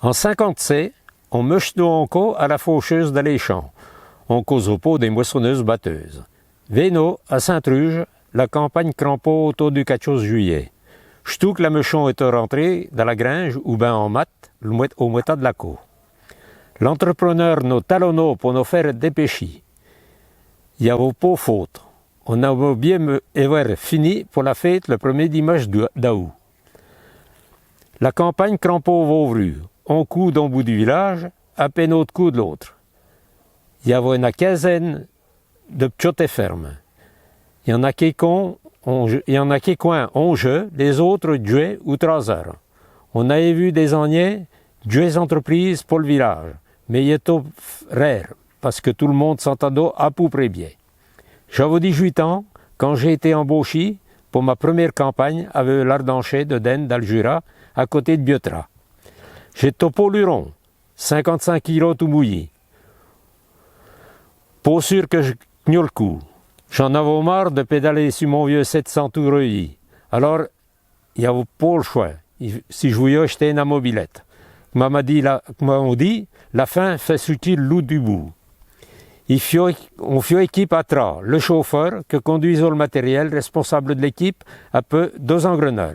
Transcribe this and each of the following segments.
En 50C, on meche nous encore à la faucheuse de les champs. On cause au pot des moissonneuses batteuses. Véno, à Saint-Truge, la campagne crampeau autour du 14 juillet. J'tou que la mechon est rentré dans la grange ou ben en mat, au moita de la cour. L'entrepreneur nous talonnait pour nous faire dépêcher. Il y avait pas faute. On avait bien fini pour la fête le premier dimanche d'août. La campagne crampeau vauvru. On coud d'un bout du village, à peine autre coup de l'autre. Il y avait une quinzaine de petites fermes. Il y en a qui coin, on jeu, les autres jouaient ou 3 heures. On avait vu des agnés jouer entreprises pour le village, mais il était rare, parce que tout le monde s'entendait à peu près bien. J'avais 18 ans quand j'ai été embauché pour ma première campagne avec l'Ardanché de Den dans le Jura, à côté de Biotra. J'étais au Pôluron, 55 kilos tout mouillé. Pas sûr que je gnole le coup. J'en avais marre de pédaler sur mon vieux 700 tout reuilli. Alors, il n'y avait pas le choix. Si je voulais acheter une mobilette. Comme on dit, la fin fait sortir le loup du bout. On fait équipe à trois. Le chauffeur, qui conduisait le matériel, responsable de l'équipe, à peu 2 engreneurs.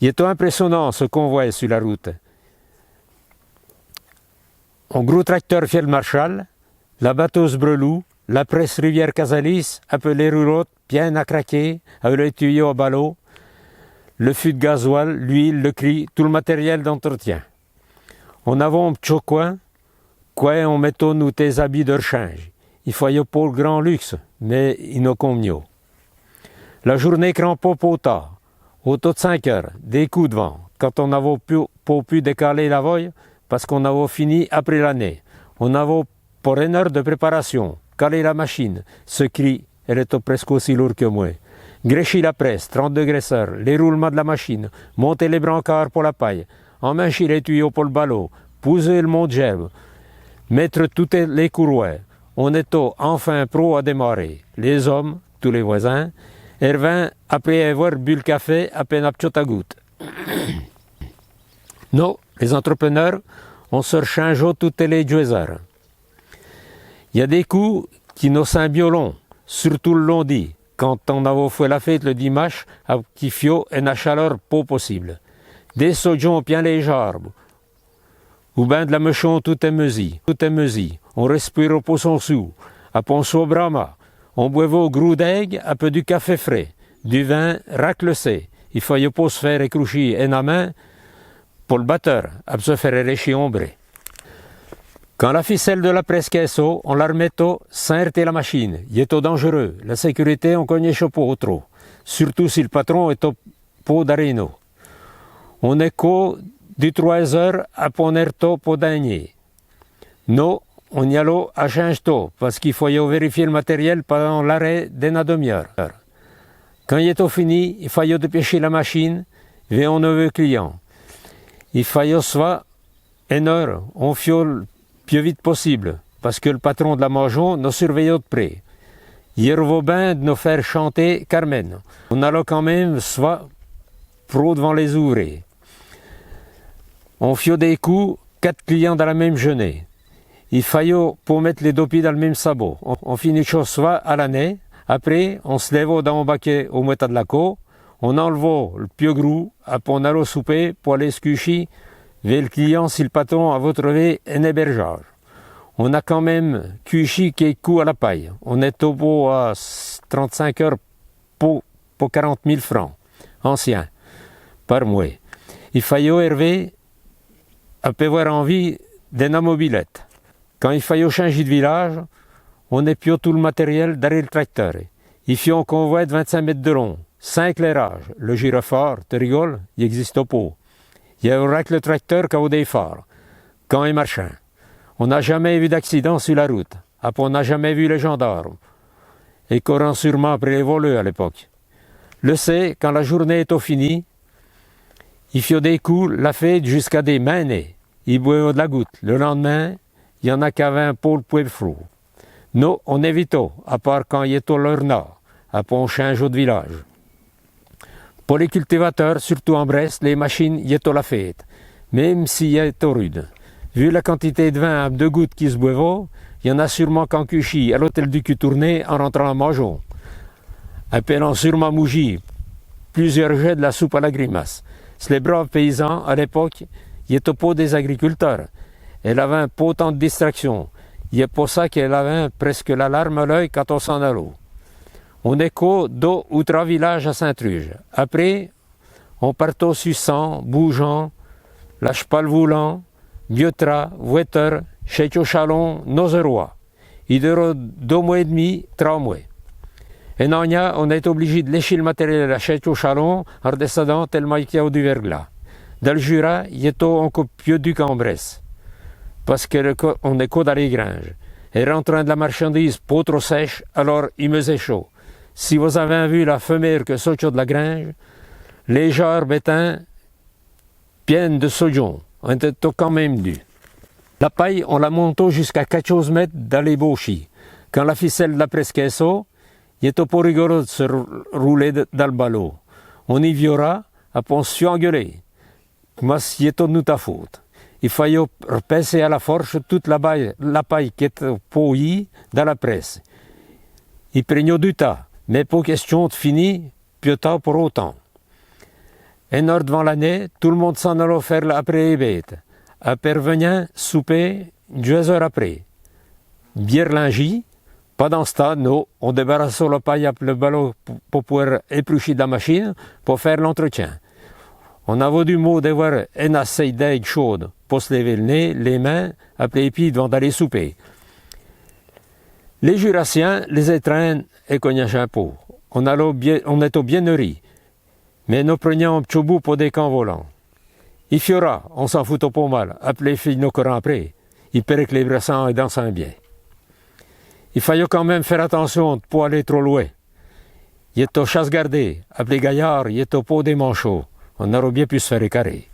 Il était impressionnant ce qu'on voyait sur la route. Un gros tracteur Fiel Marshall, la batteuse Brelou, la presse Rivière Casalis, appelée roulotte, bien à craquer, avec le tuyau à ballot, le fût de gasoil, l'huile, le cri, tout le matériel d'entretien. On avait un petit coin, on mettait nous tes habits de rechange. Il fallait pas le grand luxe, mais il nous convenait. La journée crampait pas tard, autour de 5 heures, des coups de vent, quand on n'avait pas pu décaler la voie, parce qu'on avait fini après l'année. On avait pour 1 heure de préparation, caler la machine. Ce cri, elle était presque aussi lourde que moi. Grécher la presse, 30 degrés, les roulements de la machine, monter les brancards pour la paille, emmancher les tuyaux pour le ballot, poser le monte-gerbe, mettre toutes les courroies. On était enfin pro à démarrer. Les hommes, tous les voisins, revinrent après avoir bu le café à peine à petite goutte. Nous, les entrepreneurs, on se rechange toutes les 2 heures. Il y a des coups qui nous symbiolons, surtout le lundi, quand on avait fait la fête le dimanche, qui fio une chaleur pas possible. Des sojons bien les arbres, ou bien de la mechon tout est meusi. On respire pour son sou, à ponceau brama. On boivait au gros d'aigle, un peu du café frais, du vin raclessé. Il fallait pas se faire écroucher une main pour le batteur, à se faire élécher ombré. Quand la ficelle de la presse caisseau, on la remettait sans heurter la machine. Il était dangereux. La sécurité, on connaît pas trop. Surtout si le patron est au pot d'aréno. On est qu'au du 3 heures à ponerto pour d'agner. Nous, on y allait à change-to, parce qu'il fallait vérifier le matériel pendant l'arrêt d'une demi-heure. Quand il était fini, il fallait dépêcher la machine vers un nouveau client. Il fallait soit 1 heure, on fiole le plus vite possible, parce que le patron de la maison nous surveillait de près. Il revenait bien de nous faire chanter Carmen. On allait quand même soit pro devant les ouvriers. On fiait des coups, 4 clients dans la même journée. Il fallait pour mettre les 2 pieds dans le même sabot. On finit soit à l'année. Après, on se levait dans un baquet au moita de la côte. On enlevait le pieu gros, après on allait au souper pour aller se coucher vers le client si le patron avait trouvé un hébergeur. On a quand même couché quelques coups à la paille. On est au bout à 35 heures pour 40 000 francs, anciens, par mois. Il fallait Hervé à avoir envie d'une mobilette. Quand il fallait changer de village, on épiait tout le matériel derrière le tracteur. Il fit un convoi de 25 mètres de long, 5 éclairages. Le gyrophare, tu rigoles, il n'existe pas. Il y avait que le tracteur qui avait des phares, quand il marchait. On n'a jamais vu d'accident sur la route. Après, on n'a jamais vu les gendarmes. Et courant sûrement après les voleurs à l'époque. Le sait, quand la journée est finie, il fit des coups, la fête jusqu'à des mainées. Il boivait de la goutte. Le lendemain, il y en a qui avaient un pôle poivre froid. Nous, on évitait, à part quand il était l'heure nord, après on change de village. Pour les cultivateurs, surtout en Brest, les machines y étaient la fête. même s'il est au rude. Vu la quantité de vin à 2 gouttes qui se boivent, il y en a sûrement qu'en cuchi à l'hôtel du cul tourné en rentrant à Mangeon. Appelant sûrement Mougy, plusieurs jets de la soupe à la grimace. C'est les braves paysans, à l'époque, il est au pot des agriculteurs. Elle avait un pot tant de distraction. Il est pour ça qu'elle avait presque la larme à l'œil quand on s'en allait. On est qu'au 2 ou 3 villages à Saint-Truge. Après, on part au Suçant, Bougeant, La Chepal-Voulant, Biotra, Wetter, Chalon, Nozeroy. Il dure 2 mois et demi, 3 mois. Et non, on est obligé de lécher le matériel à Chalon en redescendant tellement qu'il y a du verglas. Dans le Jura, il est encore plus du qu'en Bresse. Parce qu'on est qu'au dans les granges. Et rentrant de la marchandise pas trop sèche, alors il me faisait chaud. Si vous avez vu la femelle que sortait de la grange, les jarres bétains pleines de sodium, on était quand même dû. La paille, on la montait jusqu'à 14 mètres dans les bauchis. Quand la ficelle de la presqu'esso, il était pas rigolo de se rouler dans le ballot. On y viora, après on se engueuler. Mais c'est nous ta faute. Il fallait repasser à la force toute la paille qui était pouillie dans la presse. Il prenait du temps, mais pas question de finir, plus tard pour autant. Un heure devant l'année, tout le monde s'en allait faire après les bêtes. Après revenant, souper, 2 heures après. Bière lingie, pas dans ce temps, non, on débarrassait la paille avec le ballot pour pouvoir éplucher de la machine pour faire l'entretien. On avait du mot d'avoir un assez d'aide chaude pour se lever le nez, les mains, après les pieds devant d'aller souper. Les Jurassiens les étreignent et cognaient un pot. On était bien nourris, mais nous prenions un petit bout pour des camps volants. Il fiora, on s'en foutait pas mal, après les filles nos courants après. Il paraît que les brassants et dansant bien. Il fallait quand même faire attention de ne pas aller trop loin. Il était au chasse gardé, après les gaillards, il était au pot des manchots. On aurait bien pu se faire écarrer.